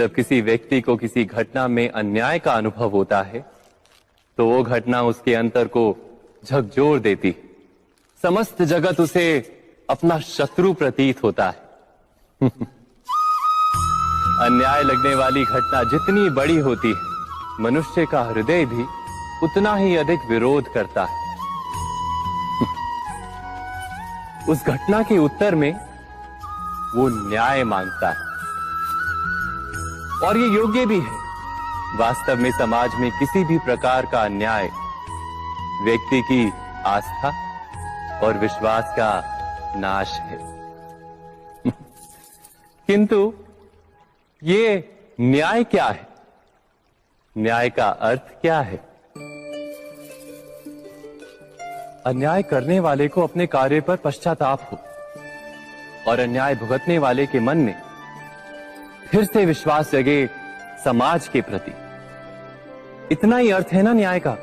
जब किसी व्यक्ति को किसी घटना में अन्याय का अनुभव होता है तो वो घटना उसके अंतर को झकझोर देती, समस्त जगत उसे अपना शत्रु प्रतीत होता है। अन्याय लगने वाली घटना जितनी बड़ी होती है, मनुष्य का हृदय भी उतना ही अधिक विरोध करता है। उस घटना के उत्तर में वो न्याय मांगता है, और ये योग्य भी है। वास्तव में समाज में किसी भी प्रकार का अन्याय व्यक्ति की आस्था और विश्वास का नाश है। किंतु ये न्याय क्या है? न्याय का अर्थ क्या है? अन्याय करने वाले को अपने कार्य पर पश्चाताप हो और अन्याय भुगतने वाले के मन में फिर से विश्वास जगे समाज के प्रति। इतना ही अर्थ है ना न्याय का।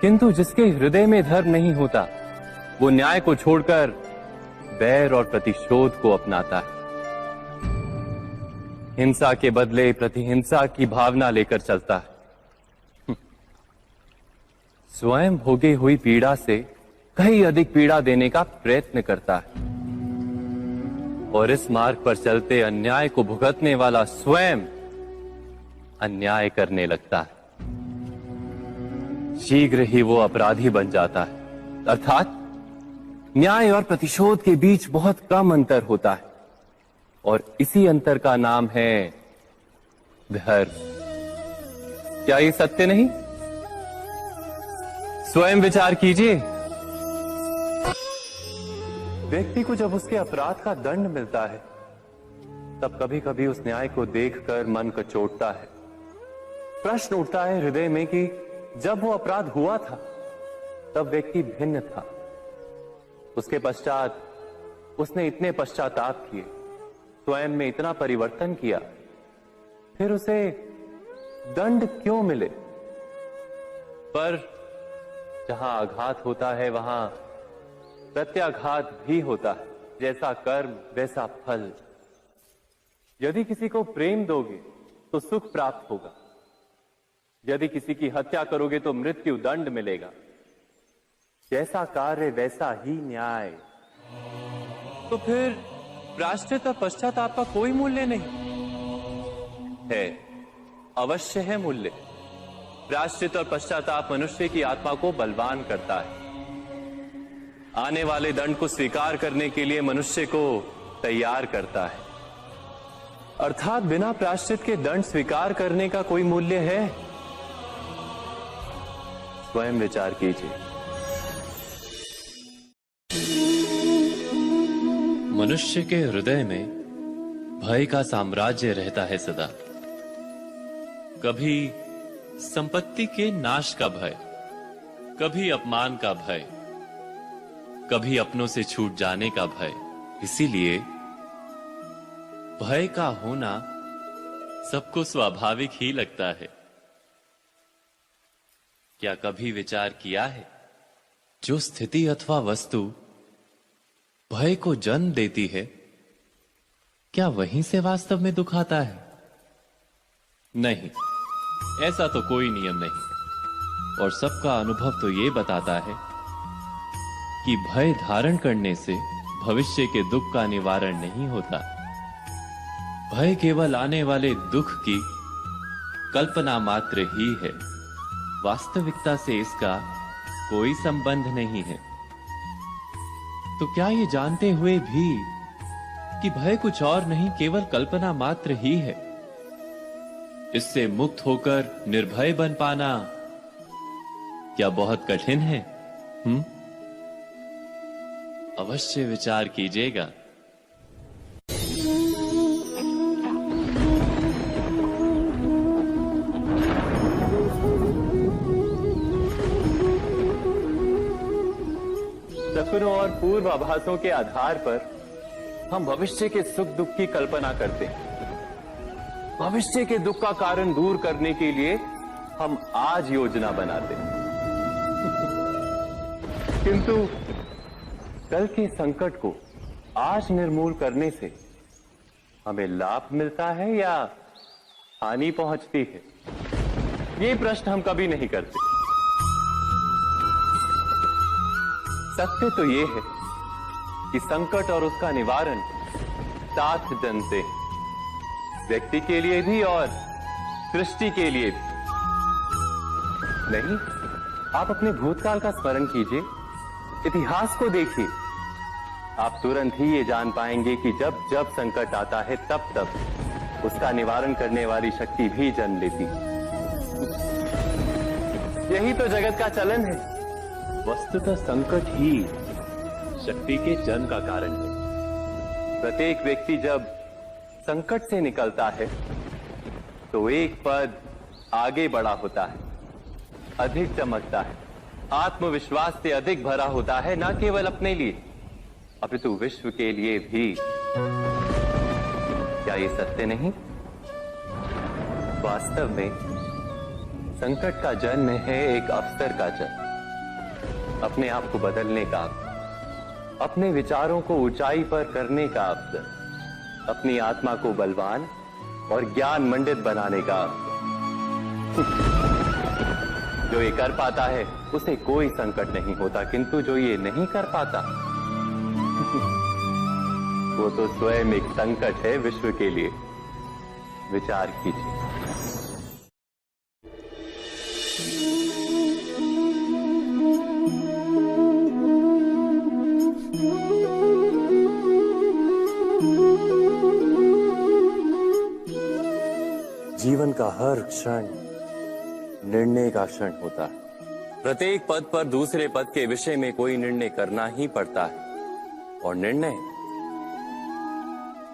किंतु जिसके हृदय में धर्म नहीं होता, वो न्याय को छोड़कर बैर और प्रतिशोध को अपनाता है। हिंसा के बदले प्रतिहिंसा की भावना लेकर चलता है। स्वयं भोगी हुई पीड़ा से कहीं अधिक पीड़ा देने का प्रयत्न करता है, और इस मार्ग पर चलते अन्याय को भुगतने वाला स्वयं अन्याय करने लगता है। शीघ्र ही वो अपराधी बन जाता है। अर्थात न्याय और प्रतिशोध के बीच बहुत कम अंतर होता है, और इसी अंतर का नाम है धर्म। क्या ये सत्य नहीं? स्वयं विचार कीजिए। व्यक्ति को जब उसके अपराध का दंड मिलता है, तब कभी कभी उस न्याय को देखकर मन कचोटता है। प्रश्न उठता है हृदय में कि जब वो अपराध हुआ था तब व्यक्ति भिन्न था। उसके पश्चात उसने इतने पश्चाताप किए, स्वयं में इतना परिवर्तन किया, फिर उसे दंड क्यों मिले? पर जहां आघात होता है वहां प्रत्याघात भी होता है। जैसा कर्म वैसा फल। यदि किसी को प्रेम दोगे तो सुख प्राप्त होगा, यदि किसी की हत्या करोगे तो मृत्यु दंड मिलेगा। जैसा कार्य वैसा ही न्याय। तो फिर प्रायश्चित और पश्चाताप का कोई मूल्य नहीं है? अवश्य है मूल्य। प्रायश्चित और पश्चाताप मनुष्य की आत्मा को बलवान करता है। आने वाले दंड को स्वीकार करने के लिए मनुष्य को तैयार करता है। अर्थात बिना प्रायश्चित के दंड स्वीकार करने का कोई मूल्य है? स्वयं विचार कीजिए। मनुष्य के हृदय में भय का साम्राज्य रहता है सदा। कभी संपत्ति के नाश का भय, कभी अपमान का भय, कभी अपनों से छूट जाने का भय। इसीलिए भय का होना सबको स्वाभाविक ही लगता है। क्या कभी विचार किया है, जो स्थिति अथवा वस्तु भय को जन्म देती है, क्या वहीं से वास्तव में दुख आता है? नहीं, ऐसा तो कोई नियम नहीं। और सबका अनुभव तो यह बताता है कि भय धारण करने से भविष्य के दुख का निवारण नहीं होता। भय केवल आने वाले दुख की कल्पना मात्र ही है। वास्तविकता से इसका कोई संबंध नहीं है। तो क्या ये जानते हुए भी कि भय कुछ और नहीं, केवल कल्पना मात्र ही है, इससे मुक्त होकर निर्भय बन पाना क्या बहुत कठिन है? अवश्य विचार कीजिएगा। सपनों और पूर्वाभासों के आधार पर हम भविष्य के सुख दुख की कल्पना करते हैं। भविष्य के दुख का कारण दूर करने के लिए हम आज योजना बनाते हैं। किंतु कल के संकट को आज निर्मूल करने से हमें लाभ मिलता है या हानि पहुंचती है? ये प्रश्न हम कभी नहीं करते। सत्य तो ये है कि संकट और उसका निवारण साथ जनते हैं, व्यक्ति के लिए भी और सृष्टि के लिए भी। नहीं, आप अपने भूतकाल का स्मरण कीजिए, इतिहास को देखिए। आप तुरंत ही ये जान पाएंगे कि जब जब संकट आता है तब तब उसका निवारण करने वाली शक्ति भी जन्म लेती है। यही तो जगत का चलन है। वस्तुतः संकट ही शक्ति के जन्म का कारण है। प्रत्येक व्यक्ति जब संकट से निकलता है तो एक पद आगे बढ़ा होता है, अधिक चमकता है, आत्मविश्वास से अधिक भरा होता है, न केवल अपने लिए अपितु विश्व के लिए भी। क्या ये सत्य नहीं? वास्तव में संकट का जन्म है एक अवसर का जन्म, अपने आप को बदलने का, अपने विचारों को ऊंचाई पर करने का अवसर, अपनी आत्मा को बलवान और ज्ञान मंडित बनाने का अवसर। जो ये कर पाता है उसे कोई संकट नहीं होता, किंतु जो ये नहीं कर पाता वो तो स्वयं एक संकट है विश्व के लिए। विचार कीजिए। जीवन का हर क्षण निर्णय का क्षण होता है। प्रत्येक पद पर दूसरे पद के विषय में कोई निर्णय करना ही पड़ता है, और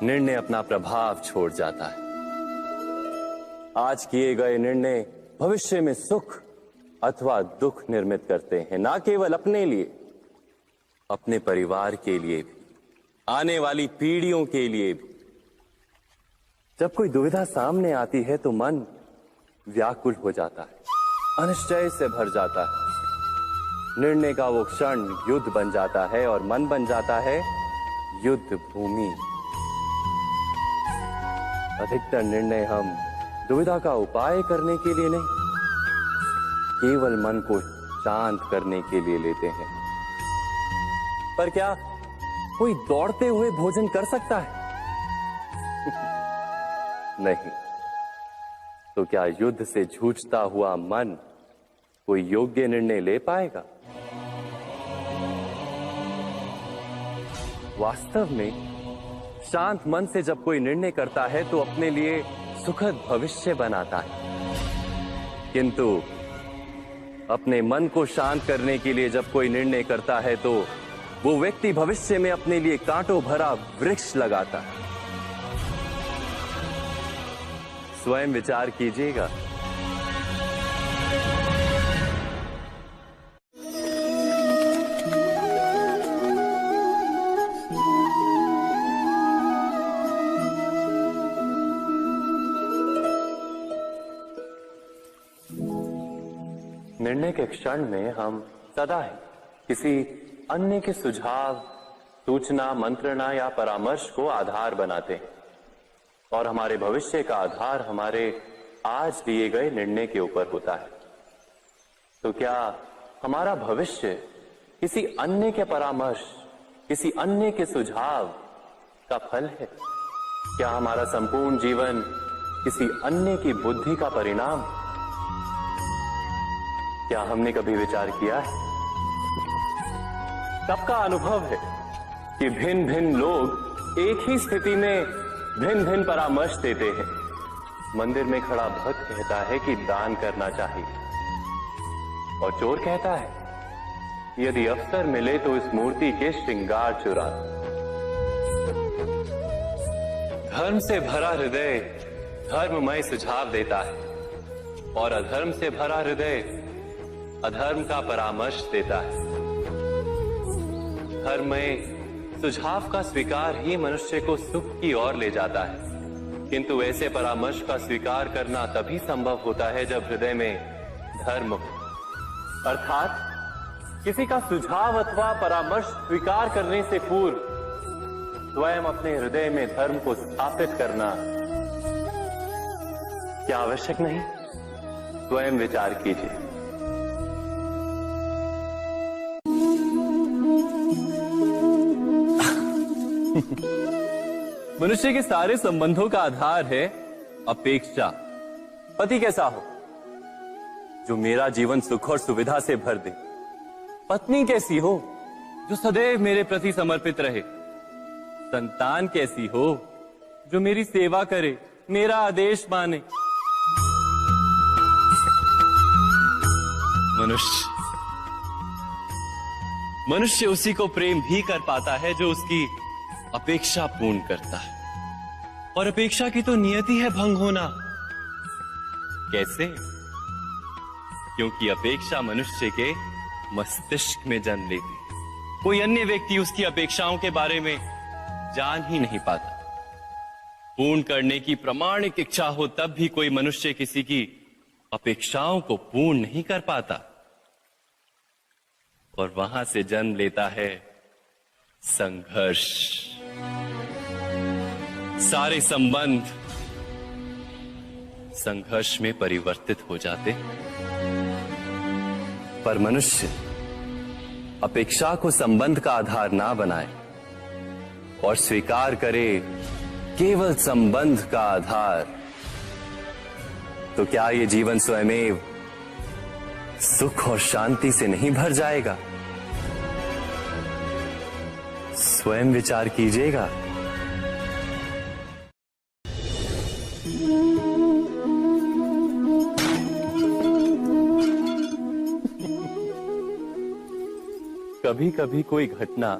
निर्णय अपना प्रभाव छोड़ जाता है। आज किए गए निर्णय भविष्य में सुख अथवा दुख निर्मित करते हैं, ना केवल अपने लिए, अपने परिवार के लिए भी, आने वाली पीढ़ियों के लिए भी। जब कोई दुविधा सामने आती है तो मन व्याकुल हो जाता है, अनिश्चय से भर जाता है। निर्णय का वो क्षण युद्ध बन जाता है और मन बन जाता है युद्ध भूमि। अधिकतर निर्णय हम दुविधा का उपाय करने के लिए नहीं, केवल मन को शांत करने के लिए लेते हैं। पर क्या कोई दौड़ते हुए भोजन कर सकता है? नहीं। तो क्या युद्ध से जूझता हुआ मन कोई योग्य निर्णय ले पाएगा? वास्तव में शांत मन से जब कोई निर्णय करता है तो अपने लिए सुखद भविष्य बनाता है, किंतु अपने मन को शांत करने के लिए जब कोई निर्णय करता है तो वो व्यक्ति भविष्य में अपने लिए कांटों भरा वृक्ष लगाता है। स्वयं विचार कीजिएगा। निर्णय के क्षण में हम सदा ही किसी अन्य के सुझाव, सूचना, मंत्रणा या परामर्श को आधार बनाते हैं, और हमारे भविष्य का आधार हमारे आज लिए गए निर्णय के ऊपर होता है। तो क्या हमारा भविष्य किसी अन्य के परामर्श, किसी अन्य के सुझाव का फल है? क्या हमारा संपूर्ण जीवन किसी अन्य की बुद्धि का परिणाम? क्या हमने कभी विचार किया है? सबका अनुभव है कि भिन्न भिन्न लोग एक ही स्थिति में भिन्न भिन्न परामर्श देते हैं। मंदिर में खड़ा भक्त कहता है कि दान करना चाहिए, और चोर कहता है यदि अवसर मिले तो इस मूर्ति के श्रृंगार चुरा। धर्म से भरा हृदय धर्ममय सुझाव देता है, और अधर्म से भरा हृदय अधर्म का परामर्श देता है। धर्म में सुझाव का स्वीकार ही मनुष्य को सुख की ओर ले जाता है, किंतु ऐसे परामर्श का स्वीकार करना तभी संभव होता है जब हृदय में धर्म हो। अर्थात किसी का सुझाव अथवा परामर्श स्वीकार करने से पूर्व स्वयं अपने हृदय में धर्म को स्थापित करना क्या आवश्यक नहीं? स्वयं विचार कीजिए। मनुष्य के सारे संबंधों का आधार है अपेक्षा। पति कैसा हो जो मेरा जीवन सुख और सुविधा से भर दे? पत्नी कैसी हो जो सदैव मेरे प्रति समर्पित रहे? संतान कैसी हो जो मेरी सेवा करे, मेरा आदेश माने? मनुष्य उसी को प्रेम भी कर पाता है जो उसकी अपेक्षा पूर्ण करता है। और अपेक्षा की तो नियति है भंग होना। कैसे? क्योंकि अपेक्षा मनुष्य के मस्तिष्क में जन्म लेती है। कोई अन्य व्यक्ति उसकी अपेक्षाओं के बारे में जान ही नहीं पाता। पूर्ण करने की प्रामाणिक इच्छा हो तब भी कोई मनुष्य किसी की अपेक्षाओं को पूर्ण नहीं कर पाता। और वहां से जन्म लेता है संघर्ष। सारे संबंध संघर्ष में परिवर्तित हो जाते। पर मनुष्य अपेक्षा को संबंध का आधार ना बनाए और स्वीकार करे केवल संबंध का आधार, तो क्या ये जीवन स्वयमेव सुख और शांति से नहीं भर जाएगा? स्वयं विचार कीजिएगा। कभी कभी कोई घटना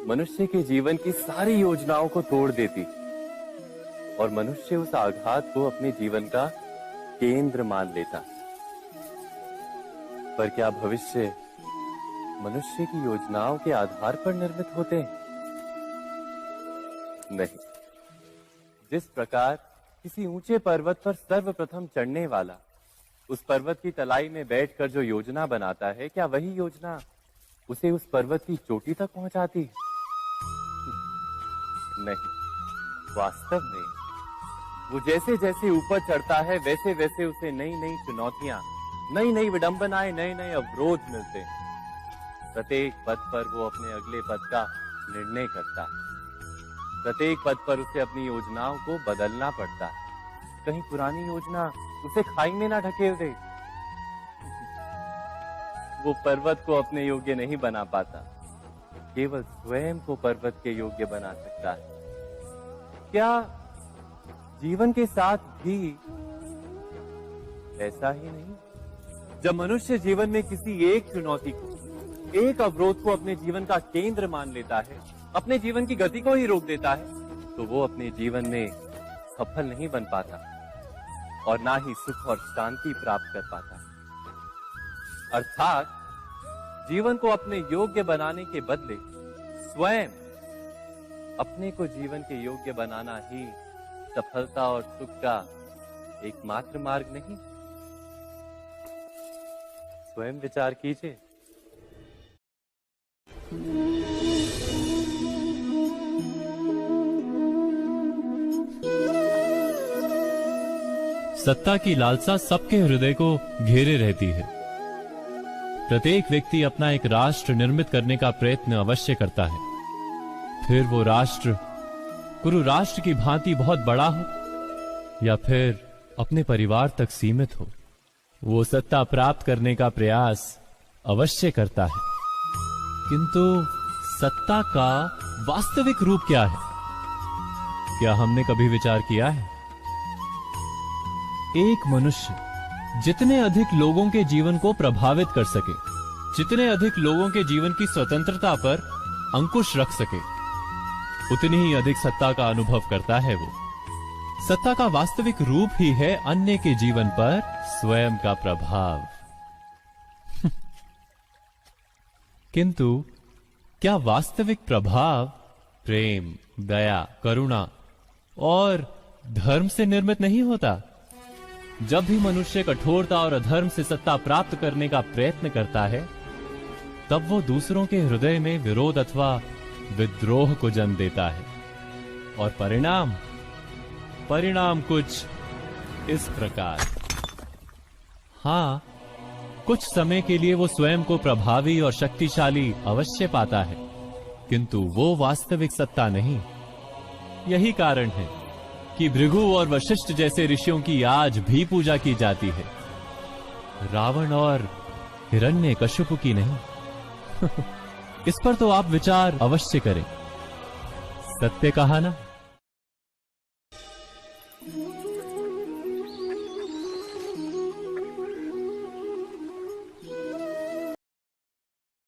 मनुष्य के जीवन की सारी योजनाओं को तोड़ देती और मनुष्य उस आघात को अपने जीवन का केंद्र मान लेता। पर क्या भविष्य मनुष्य की योजनाओं के आधार पर निर्मित होते हैं? नहीं। जिस प्रकार किसी ऊंचे पर्वत पर सर्वप्रथम चढ़ने वाला उस पर्वत की तलाई में बैठकर जो योजना बनाता है, क्या वही योजना उसे उस पर्वत की चोटी तक पहुंचाती है? नहीं। वास्तव में वो जैसे जैसे ऊपर चढ़ता है वैसे वैसे उसे नई नई चुनौतियां, नई नई विडंबनाएं, नए नए अवरोध मिलते हैं। प्रत्येक पद पर वो अपने अगले पद का निर्णय करता है। प्रत्येक पद पर उसे अपनी योजनाओं को बदलना पड़ता है। कहीं पुरानी योजना उसे खाई में ना ढकेल दे। वो पर्वत को अपने योग्य नहीं बना पाता, केवल स्वयं को पर्वत के योग्य बना सकता है। क्या जीवन के साथ भी ऐसा ही नहीं? जब मनुष्य जीवन में किसी एक चुनौती को, एक अवरोध को अपने जीवन का केंद्र मान लेता है, अपने जीवन की गति को ही रोक देता है, तो वो अपने जीवन में सफल नहीं बन पाता और ना ही सुख और शांति प्राप्त कर पाता। अर्थात जीवन को अपने योग्य बनाने के बदले स्वयं अपने को जीवन के योग्य बनाना ही सफलता और सुख का एकमात्र मार्ग नहीं? स्वयं विचार कीजिए। सत्ता की लालसा सबके हृदय को घेरे रहती है। प्रत्येक व्यक्ति अपना एक राष्ट्र निर्मित करने का प्रयत्न अवश्य करता है। फिर वो राष्ट्र कुरु राष्ट्र की भांति बहुत बड़ा हो या फिर अपने परिवार तक सीमित हो, वो सत्ता प्राप्त करने का प्रयास अवश्य करता है। किंतु सत्ता का वास्तविक रूप क्या है? क्या हमने कभी विचार किया है? एक मनुष्य जितने अधिक लोगों के जीवन को प्रभावित कर सके, जितने अधिक लोगों के जीवन की स्वतंत्रता पर अंकुश रख सके, उतनी ही अधिक सत्ता का अनुभव करता है वो। सत्ता का वास्तविक रूप ही है अन्य के जीवन पर स्वयं का प्रभाव। किंतु क्या वास्तविक प्रभाव प्रेम, दया, करुणा और धर्म से निर्मित नहीं होता? जब भी मनुष्य कठोरता और अधर्म से सत्ता प्राप्त करने का प्रयत्न करता है, तब वो दूसरों के हृदय में विरोध अथवा विद्रोह को जन्म देता है। और परिणाम कुछ इस प्रकार, हां, कुछ समय के लिए वो स्वयं को प्रभावी और शक्तिशाली अवश्य पाता है, किंतु वो वास्तविक सत्ता नहीं। यही कारण है कि भृगु और वशिष्ठ जैसे ऋषियों की आज भी पूजा की जाती है, रावण और हिरण्यकश्यप की नहीं। इस पर तो आप विचार अवश्य करें। सत्य कहा ना।